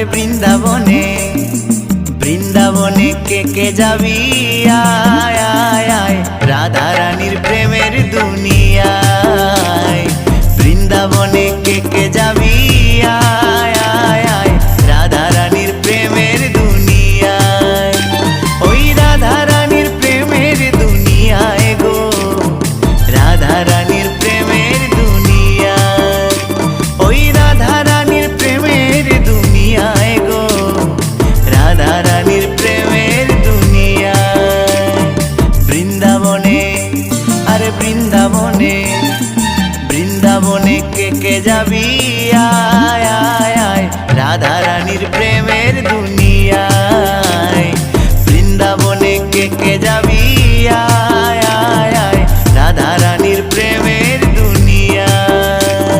আরে বৃন্দাবনে বৃন্দাবনে কে যাবি আয় আয় আয় রাধা রানীর প্রেমের দুনিয়ায় বৃন্দাবনে কে যাবি আয় আয় আয় রাধা রানীর প্রেমের দুনিয়ায় ওই রাধা রানীর প্রেমের দুনিয়ায় গো রাধা রানীর প্রেমের দুনিয়ায় ওই রাধা রানীর প্রেমের দুনিয়ায় গো রাধা রানীর প্রেমের দুনিয়ায় বৃন্দাবনে আরে বৃন্দাবনে বৃন্দাবনে কে যাবি আয় আয় আয় রাধা রানীর প্রেমের দুনিয়ায়।